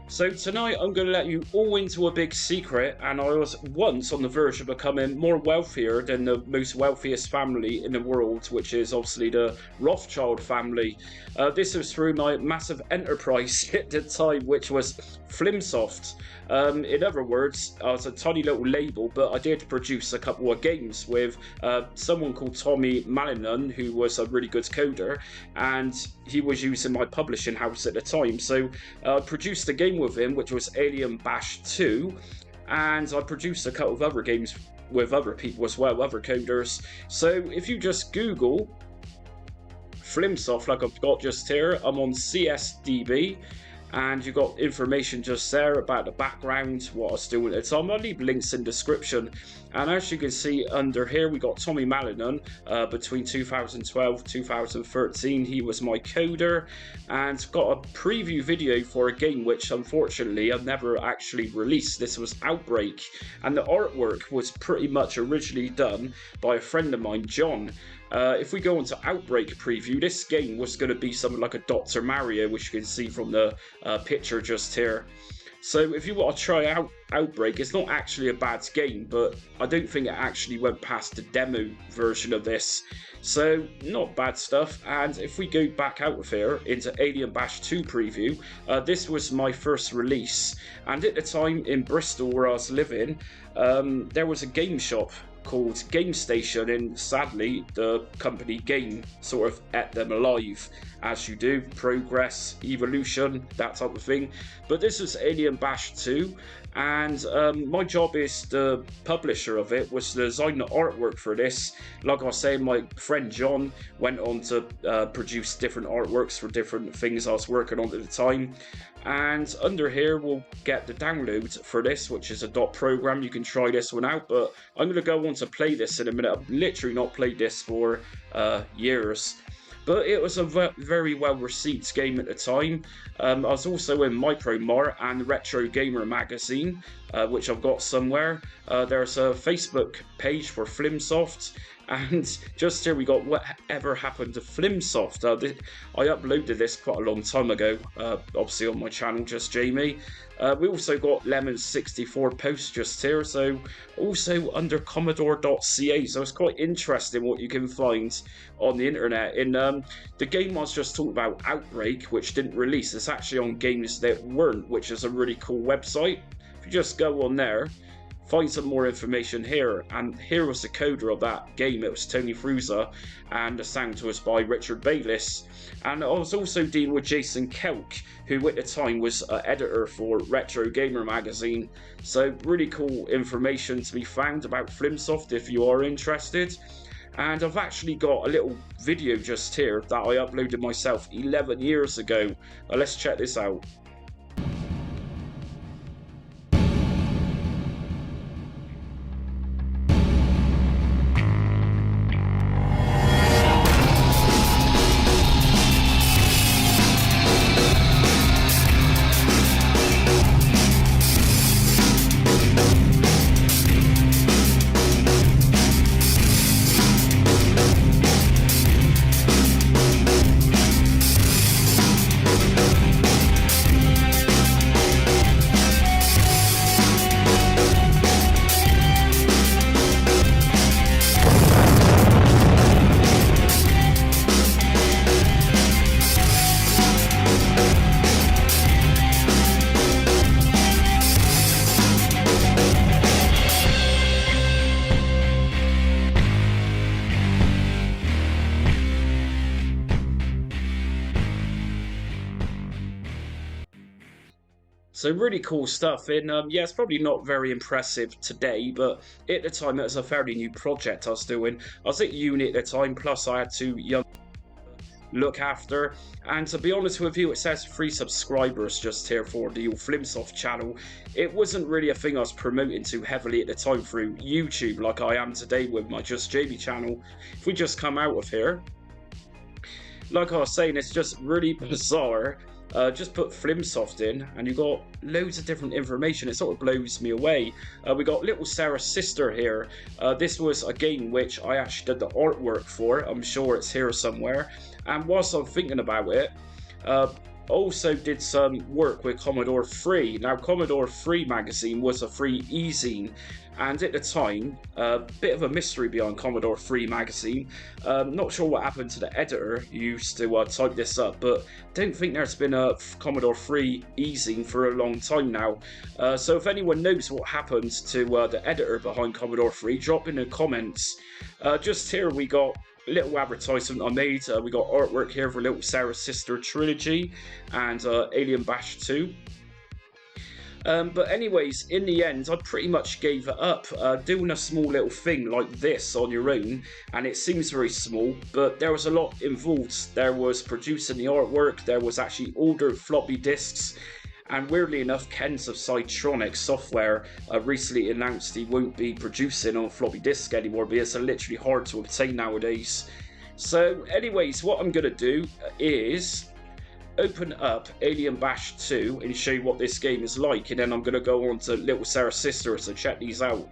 So tonight I'm going to let you all into a big secret, and I was once on the verge of becoming more wealthier than the most wealthiest family in the world, which is obviously the Rothschild family. This was through my massive enterprise at the time, which was Flimsoft. In other words, I was a tiny little label, but I did produce a couple of games with someone called Tommy Malinan, who was a really good coder, and he was using my publishing house at the time. So I produced a game with him, which was Alien Bash 2, and I produced a couple of other games with other people as well, other coders. So if you just Google Flimsoft, like I've got just here, I'm on CSDB, and you've got information just there about the background, what I was doing at the time. I'll leave links in the description. And as you can see under here, we got Tommy Malinan between 2012 2013. He was my coder, and got a preview video for a game which unfortunately I've never actually released. This was Outbreak, and the artwork was pretty much originally done by a friend of mine, John. If we go on to Outbreak preview, this game was going to be something like a Dr. Mario, which you can see from the picture just here. So if you want to try out Outbreak, it's not actually a bad game, but I don't think it actually went past the demo version of this. So not bad stuff. And if we go back out of here into Alien Bash 2 preview, this was my first release. And at the time in Bristol where I was living, there was a game shop called Game Station, and sadly the company Game sort of ate them alive, as you do, progress, evolution, that type of thing. But this is Alien Bash 2, and my job as the publisher of it was to design the artwork for this. Like I was saying, my friend John went on to produce different artworks for different things I was working on at the time. And under here we'll get the download for this, which is a .program. You can try this one out, but I'm going to go on to play this in a minute. I've literally not played this for years. But it was a very well received game at the time. I was also in Micromart and Retro Gamer magazine, which I've got somewhere. There's a Facebook page for Flimsoft, and just here we got whatever happened to Flimsoft. I uploaded this quite a long time ago, obviously on my channel, Just Jamie. We also got Lemon's 64 posts just here, so also under Commodore.ca, so it's quite interesting what you can find on the internet. In the game I was just talking about, Outbreak, which didn't release, it's actually on Games That Weren't, which is a really cool website. If you just go on there, find some more information here, and here was the coder of that game. It was Tony Fruza, and the sound was by Richard Bayless. And I was also dealing with Jason Kelk, who at the time was editor for Retro Gamer magazine. So really cool information to be found about Flimsoft if you are interested. And I've actually got a little video just here that I uploaded myself 11 years ago. Let's check this out. So really cool stuff. And yeah, it's probably not very impressive today, but at the time it was a fairly new project I was doing. I was at uni at the time, plus I had two young look after. And to be honest with you, it says 3 subscribers just here for the Flimsoft channel. It wasn't really a thing I was promoting too heavily at the time through YouTube like I am today with my Just Jamie channel. If we just come out of here, like I was saying, it's just really bizarre. Just put Flimsoft in and you've got loads of different information. It sort of blows me away. We got Little Sarah's Sister here. This was a game which I actually did the artwork for. I'm sure it's here somewhere. And whilst I'm thinking about it, Also did some work with Commodore 3. Now, Commodore 3 magazine was a free e-zine, and at the time, a bit of a mystery behind Commodore 3 magazine. Not sure what happened to the editor who used to type this up, but don't think there's been a Commodore 3 e-zine for a long time now. So if anyone knows what happened to the editor behind Commodore 3, drop in the comments. Just here we got little advertisement I made. We got artwork here for Little Sarah's Sister Trilogy and Alien Bash 2. But anyways, in the end, I pretty much gave it up. Doing a small little thing like this on your own, and it seems very small, but there was a lot involved. There was producing the artwork, there was actually ordered floppy disks, and weirdly enough, Ken's of Cytronic Software recently announced he won't be producing on floppy disk anymore because they're literally hard to obtain nowadays. So anyways, what I'm going to do is open up Alien Bash 2 and show you what this game is like, and then I'm going to go on to Little Sarah's Sister to check these out.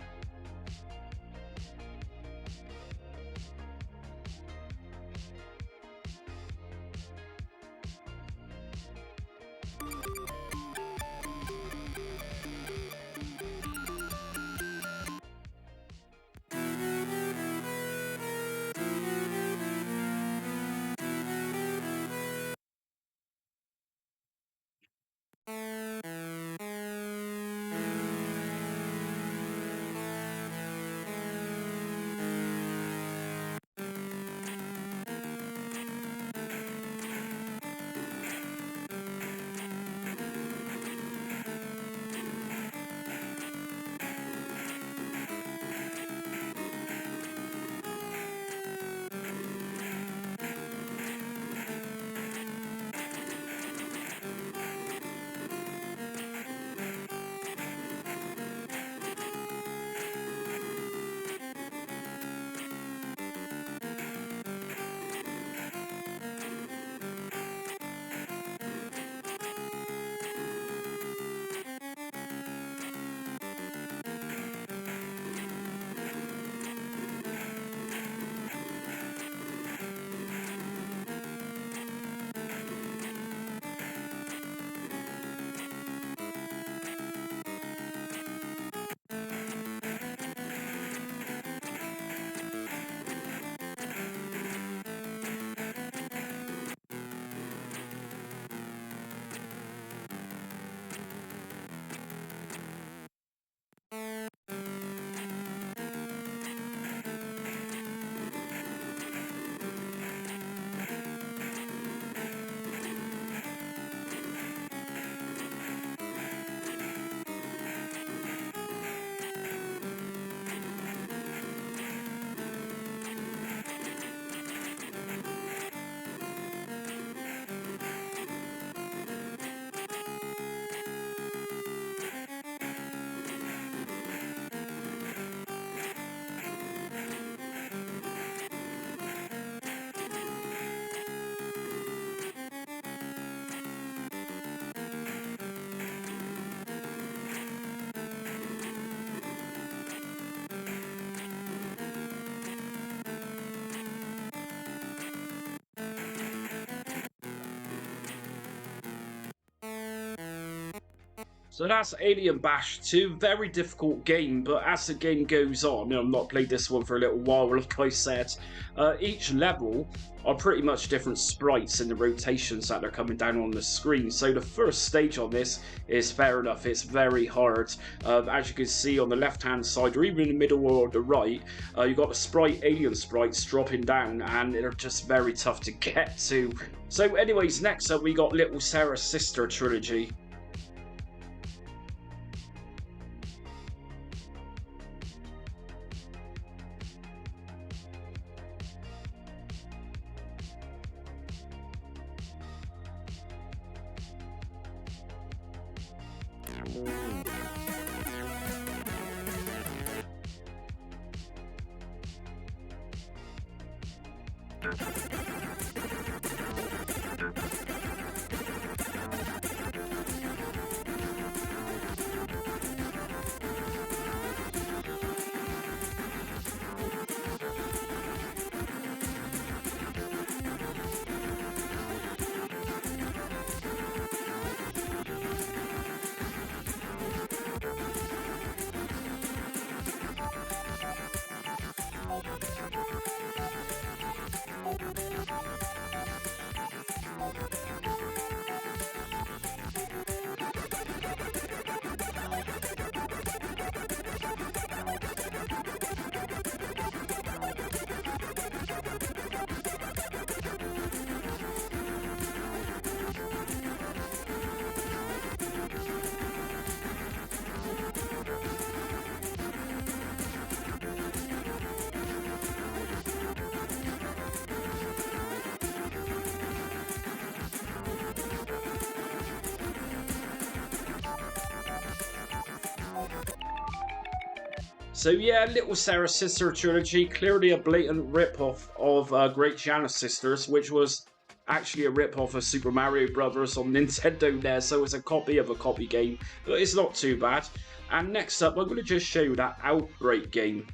So that's Alien Bash 2. Very difficult game, but as the game goes on, I've not played this one for a little while, like I said, each level are pretty much different sprites in the rotations that are coming down on the screen. So the first stage on this is fair enough, it's very hard. As you can see on the left-hand side, or even in the middle or the right, you've got the alien sprites dropping down, and they're just very tough to get to. So anyways, next up we got Little Sarah's Sister Trilogy. So yeah, Little Sarah Sister Trilogy, clearly a blatant rip-off of Great Giana Sisters, which was actually a rip-off of Super Mario Brothers on Nintendo NES, so it's a copy of a copy game, but it's not too bad. And next up, I'm going to just show you that Outbreak game.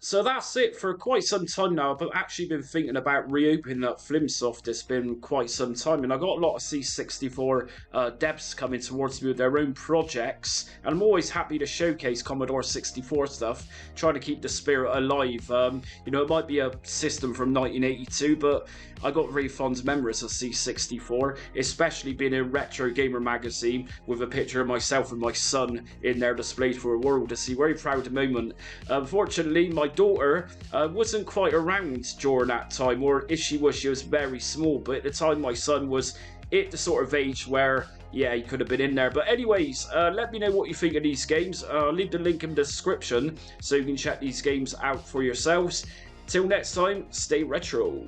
So that's it for quite some time now. I've actually been thinking about reopening that Flimsoft. It's been quite some time, and I got a lot of C64 devs coming towards me with their own projects, and I'm always happy to showcase Commodore 64 stuff, trying to keep the spirit alive. You know, it might be a system from 1982, but I got very fond memories of C64, especially being in Retro Gamer magazine with a picture of myself and my son in there displayed for the world to see. Very proud moment. Unfortunately, my daughter wasn't quite around during that time, or if she was very small, but at the time my son was at the sort of age where, yeah, he could have been in there. But anyways, let me know what you think of these games. I'll leave the link in the description so you can check these games out for yourselves. Till next time, stay retro.